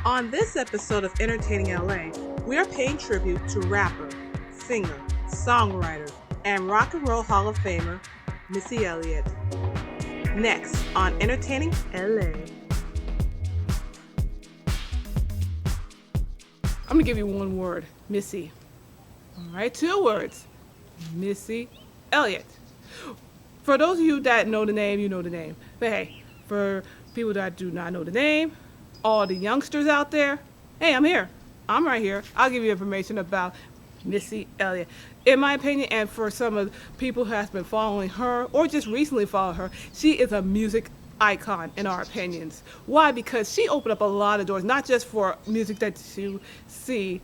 On this episode of Entertaining LA, we are paying tribute to rapper, singer, songwriter, and rock and roll Hall of Famer, Missy Elliott. Next on Entertaining LA. I'm going to give you one word, Missy. All right, 2 words, Missy Elliott. For those of you that know the name, you know the name. But hey, for people that do not know the name, all the youngsters out there, hey, I'm here. I'm right here. I'll give you information about Missy Elliott. In my opinion, and for some of the people who have been following her or just recently followed her, she is a music icon in our opinions. Why? Because she opened up a lot of doors, not just for music that you see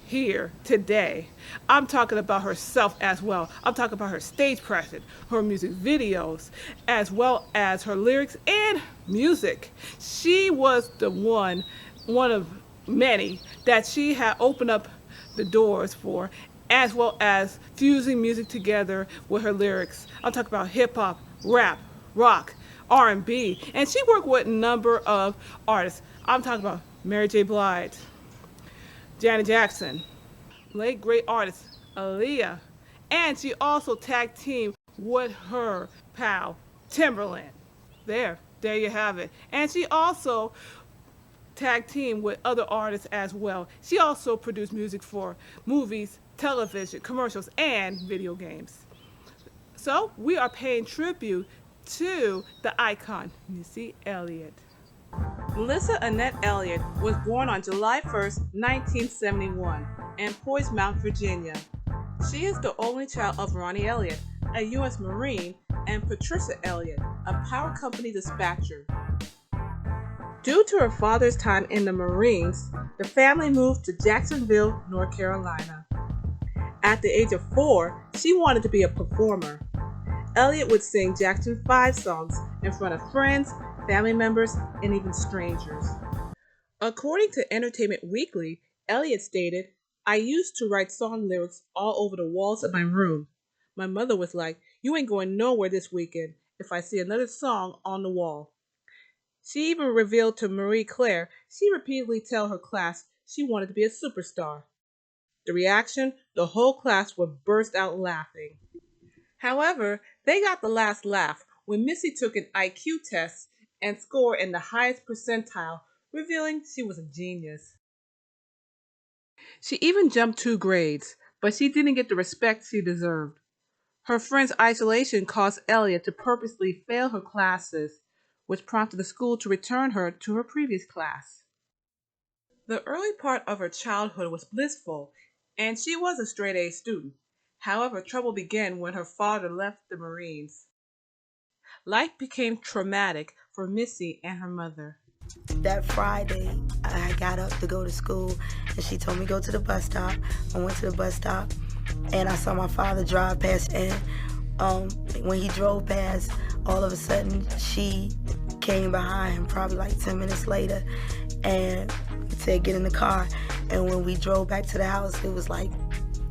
here today. I'm talking about herself as well. I'm talking about her stage presence, her music videos, as well as her lyrics and music. She was the one of many that she had opened up the doors for, as well as fusing music together with her lyrics. I'm talking about hip hop, rap, rock, R&B, and she worked with a number of artists. I'm talking about Mary J. Blige, Janet Jackson, late great artist Aaliyah, and she also tag teamed with her pal Timberland. There you have it. And she also tag teamed with other artists as well. She also produced music for movies, television, commercials, and video games. So we are paying tribute to the icon Missy Elliott. Melissa Annette Elliott was born on July 1st, 1971, in Portsmouth, Virginia. She is the only child of Ronnie Elliott, a U.S. Marine, and Patricia Elliott, a power company dispatcher. Due to her father's time in the Marines, the family moved to Jacksonville, North Carolina. At the age of 4, she wanted to be a performer. Elliott would sing Jackson 5 songs in front of friends, family members, and even strangers. According to Entertainment Weekly, Elliott stated, "I used to write song lyrics all over the walls of my room. My mother was like, 'You ain't going nowhere this weekend if I see another song on the wall.'" She even revealed to Marie Claire she repeatedly told her class she wanted to be a superstar. The reaction? The whole class would burst out laughing. However, they got the last laugh when Missy took an IQ test and scored in the highest percentile, revealing she was a genius. She even jumped 2 grades, but she didn't get the respect she deserved. Her friends' isolation caused Elliott to purposely fail her classes, which prompted the school to return her to her previous class. The early part of her childhood was blissful, and she was a straight-A student. However, trouble began when her father left the Marines. Life became traumatic for Missy and her mother. That Friday, I got up to go to school, and she told me go to the bus stop. I went to the bus stop, and I saw my father drive past, and when he drove past, all of a sudden, she came behind him, probably like 10 minutes later, and said, "Get in the car." And when we drove back to the house, it was like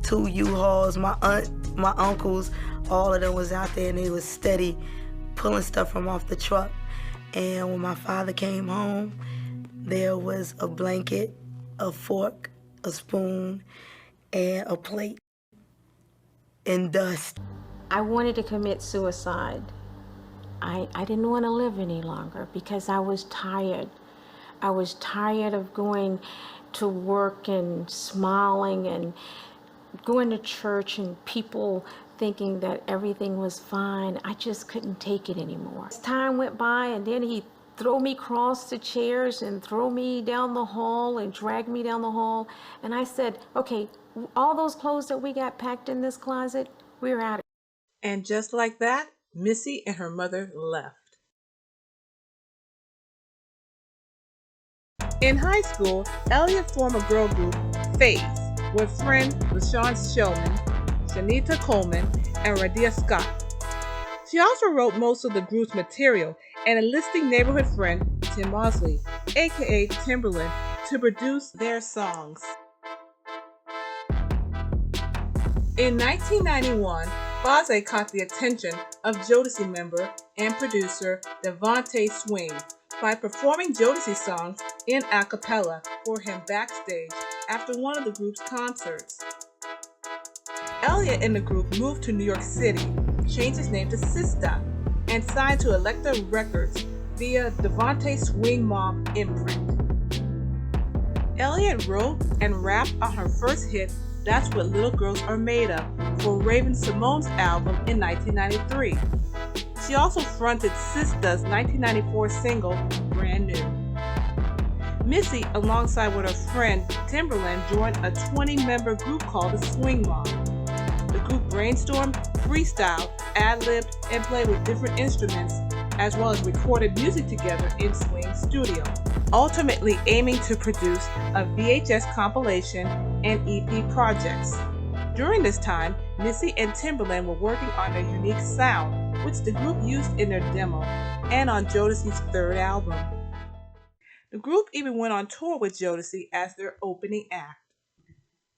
2 U-Hauls, my aunt, my uncles, all of them was out there, and they was steady pulling stuff from off the truck. And when my father came home, there was a blanket, a fork, a spoon, and a plate, and dust. I wanted to commit suicide. I didn't want to live any longer because I was tired. I was tired of going to work and smiling and going to church and people thinking that everything was fine. I just couldn't take it anymore. As time went by, and then he threw me across the chairs and threw me down the hall and dragged me down the hall. And I said, okay, all those clothes that we got packed in this closet, we're out. And just like that, Missy and her mother left. In high school, Elliott formed a girl group, Phase, with friend LaShawn Shulman, Shanita Coleman, and Radia Scott. She also wrote most of the group's material and enlisting neighborhood friend Tim Mosley, aka Timberland, to produce their songs. In 1991, Faze caught the attention of Jodeci member and producer Devontae Swing by performing Jodeci's songs in a cappella for him backstage after one of the group's concerts. Elliott and the group moved to New York City, changed his name to Sista, and signed to Elektra Records via Devante Swing Mob imprint. Elliott wrote and rapped on her first hit, That's What Little Girls Are Made Of, for Raven-Symoné's album in 1993. She also fronted Sista's 1994 single, Brand New. Missy, alongside with her friend Timberland, joined a 20-member group called the Swing Mob. The group brainstormed, freestyled, ad-libbed, and played with different instruments, as well as recorded music together in Swing Studio, ultimately aiming to produce a VHS compilation and EP projects. During this time, Missy and Timberland were working on their unique sound, which the group used in their demo and on Jodeci's third album. The group even went on tour with Jodeci as their opening act.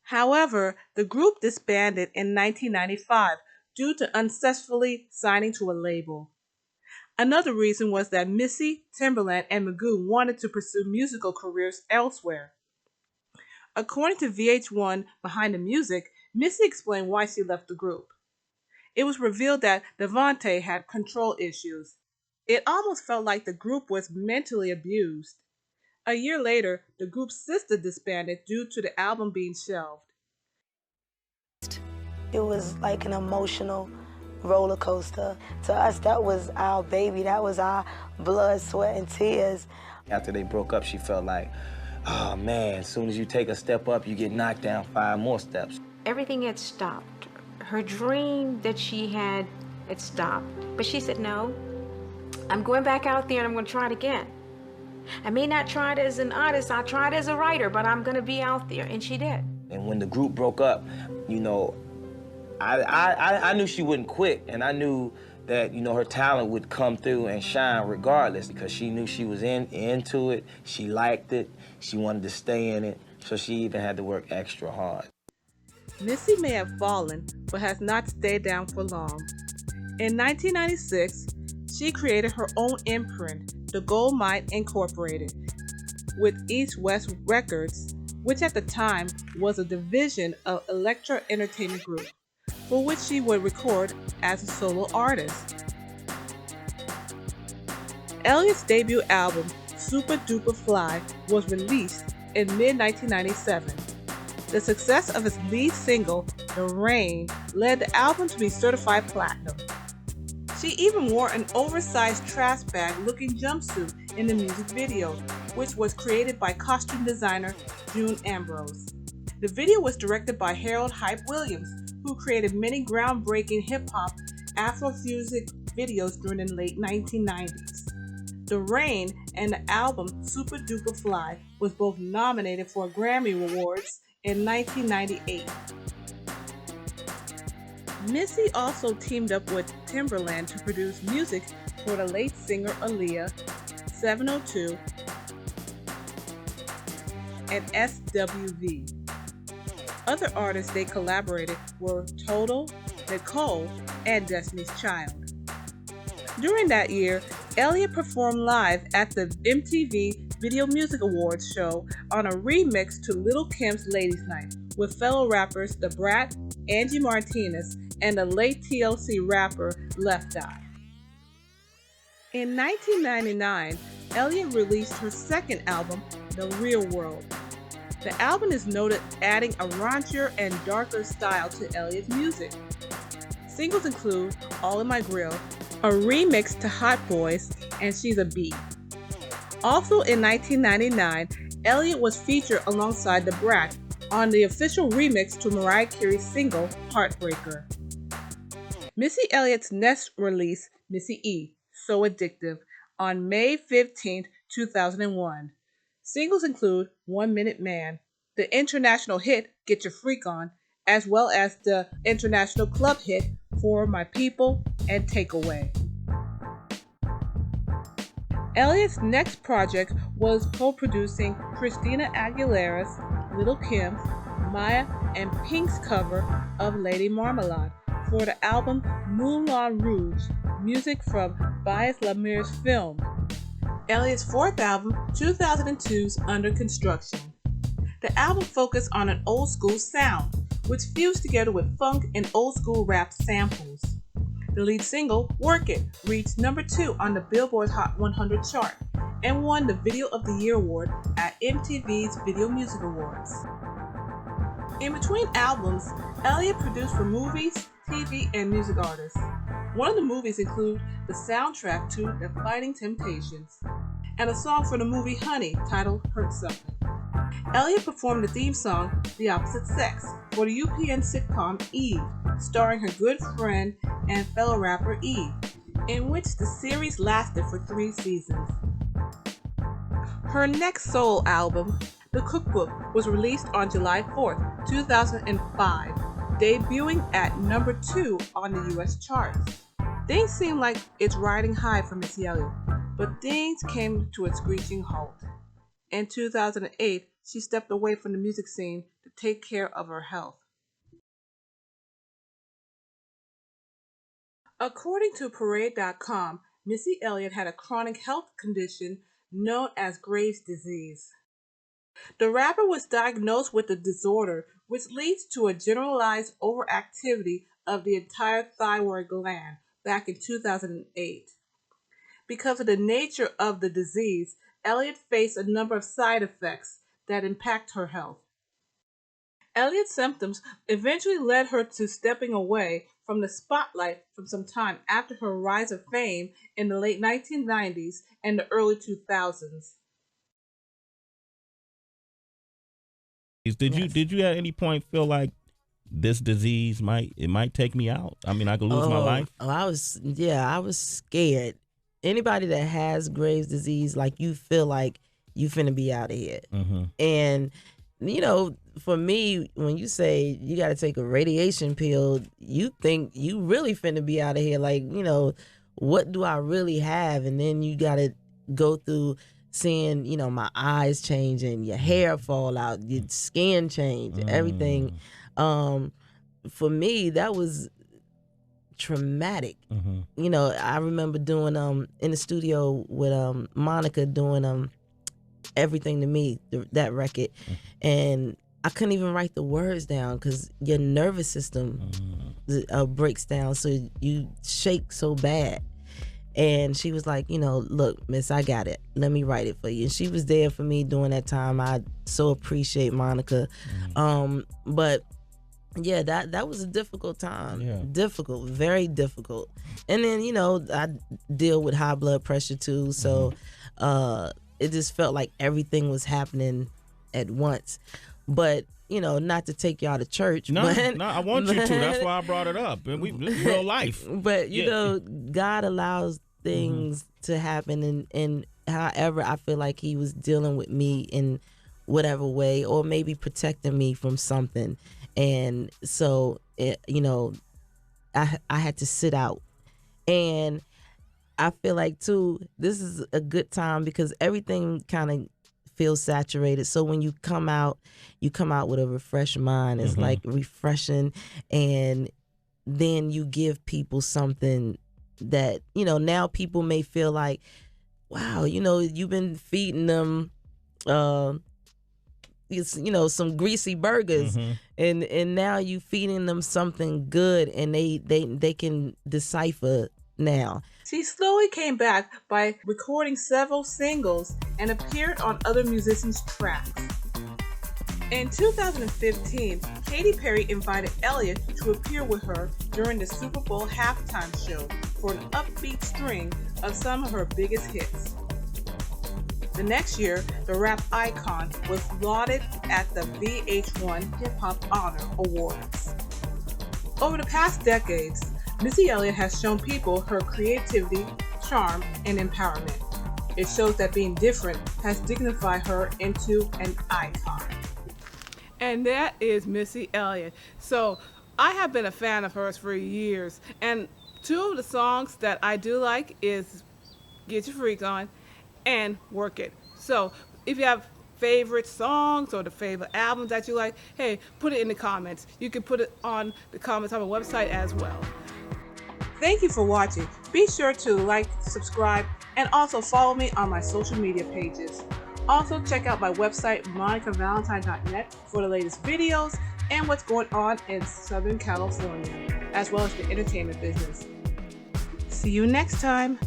However, the group disbanded in 1995 due to unsuccessfully signing to a label. Another reason was that Missy, Timberland, and Magoo wanted to pursue musical careers elsewhere. According to VH1 Behind the Music, Missy explained why she left the group. It was revealed that Devante had control issues. It almost felt like the group was mentally abused. A year later, the group's sister disbanded due to the album being shelved. It was like an emotional roller coaster. To us, that was our baby. That was our blood, sweat, and tears. After they broke up, she felt like, oh man, as soon as you take a step up, you get knocked down 5 more steps. Everything had stopped. Her dream that she had stopped. But she said, no, I'm going back out there and I'm going to try it again. I may not try it as an artist, I'll try it as a writer, but I'm going to be out there. And she did. And when the group broke up, you know, I knew she wouldn't quit, and I knew that, you know, her talent would come through and shine regardless, because she knew she was into it, she liked it, she wanted to stay in it, so she even had to work extra hard. Missy may have fallen, but has not stayed down for long. In 1996, she created her own imprint, The Gold Mine Incorporated, with East West Records, which at the time was a division of Elektra Entertainment Group, for which she would record as a solo artist. Elliott's debut album, Super Duper Fly, was released in mid-1997. The success of his lead single, The Rain, led the album to be certified platinum. She even wore an oversized trash bag-looking jumpsuit in the music video, which was created by costume designer June Ambrose. The video was directed by Harold Hype Williams, who created many groundbreaking hip-hop Afrofusic videos during the late 1990s. The Rain and the album Super Duper Fly was both nominated for Grammy Awards in 1998. Missy also teamed up with Timberland to produce music for the late singer Aaliyah, 702, and SWV. Other artists they collaborated were Total, Nicole, and Destiny's Child. During that year, Elliott performed live at the MTV Video Music Awards show on a remix to Lil' Kim's Ladies Night with fellow rappers Da Brat, Angie Martinez, and the late TLC rapper Left Eye. In 1999, Elliott released her second album, The Real World. The album is noted adding a raunchier and darker style to Elliott's music. Singles include All in My Grill, a remix to Hot Boys, and She's a Bee. Also in 1999, Elliott was featured alongside Da Brat on the official remix to Mariah Carey's single, Heartbreaker. Missy Elliott's next release, Missy E, So Addictive, on May 15, 2001. Singles include 1 Minute Man, the international hit Get Your Freak On, as well as the international club hit For My People and Takeaway. Elliott's next project was co-producing Christina Aguilera's, Lil' Kim's, Maya, and Pink's cover of Lady Marmalade for the album Moulin Rouge, music from Bias Lemir's film. Elliott's fourth album, 2002's Under Construction. The album focused on an old school sound, which fused together with funk and old school rap samples. The lead single, Work It, reached number 2 on the Billboard Hot 100 chart and won the Video of the Year award at MTV's Video Music Awards. In between albums, Elliott produced for movies, TV, and music artists. One of the movies include the soundtrack to The Fighting Temptations and a song for the movie Honey titled Hurt Something. Elliott performed the theme song, The Opposite Sex, for the UPN sitcom Eve, starring her good friend and fellow rapper Eve, in which the series lasted for 3 seasons. Her next soul album, The Cookbook, was released on July 4th, 2005, debuting at number 2 on the US charts. Things seem like it's riding high for Missy Elliott, but things came to a screeching halt. In 2008, she stepped away from the music scene to take care of her health. According to Parade.com, Missy Elliott had a chronic health condition known as Graves' disease. The rapper was diagnosed with the disorder, which leads to a generalized overactivity of the entire thyroid gland back in 2008. Because of the nature of the disease, Elliott faced a number of side effects that impact her health. Elliott's symptoms eventually led her to stepping away from the spotlight for some time after her rise of fame in the late 1990s and the early 2000s. Did you at any point feel like this disease might take me out? I mean, I could lose my life? I was scared. Anybody that has Graves' disease, like, you feel like you finna be out of here. Mm-hmm. And, you know, for me, when you say you got to take a radiation pill, you think you really finna be out of here. Like, you know, what do I really have? And then you got to go through seeing, you know, my eyes changing, your hair fall out, your skin change, everything. For me, that was traumatic. Mm-hmm. You know, I remember doing in the studio with Monica doing Everything to Me, that record, and I couldn't even write the words down because your nervous system breaks down, so you shake so bad. And she was like, you know, look, miss, I got it. Let me write it for you. And she was there for me during that time. I so appreciate Monica. But yeah, that was a difficult time. Yeah. Difficult, very difficult. And then, you know, I deal with high blood pressure too. So it just felt like everything was happening at once. But, you know, not to take y'all to church. No, but, I want you to. That's why I brought it up. And this is real life. But, you know, God allows things to happen. And however, I feel like he was dealing with me in whatever way, or maybe protecting me from something. And so, you know, I had to sit out. And I feel like, too, this is a good time because everything kind of feels saturated. So when you come out with a refreshed mind. It's like refreshing. And then you give people something that, you know, now people may feel like, wow, you know, you've been feeding them it's, you know, some greasy burgers, and now you feeding them something good, and they can decipher now. She slowly came back by recording several singles and appeared on other musicians' tracks. In 2015, Katy Perry invited Elliott to appear with her during the Super Bowl halftime show for an upbeat string of some of her biggest hits. The next year, the rap icon was lauded at the VH1 Hip Hop Honor Awards. Over the past decades, Missy Elliott has shown people her creativity, charm, and empowerment. It shows that being different has dignified her into an icon. And that is Missy Elliott. So I have been a fan of hers for years. And two of the songs that I do like is Get Your Freak On and Work It. So if you have favorite songs or the favorite albums that you like, hey, put it in the comments. You can put it on the comments on my website as well. Thank you for watching. Be sure to like, subscribe, and also follow me on my social media pages. Also, check out my website, monicavalentine.net, for the latest videos and what's going on in Southern California, as well as the entertainment business. See you next time.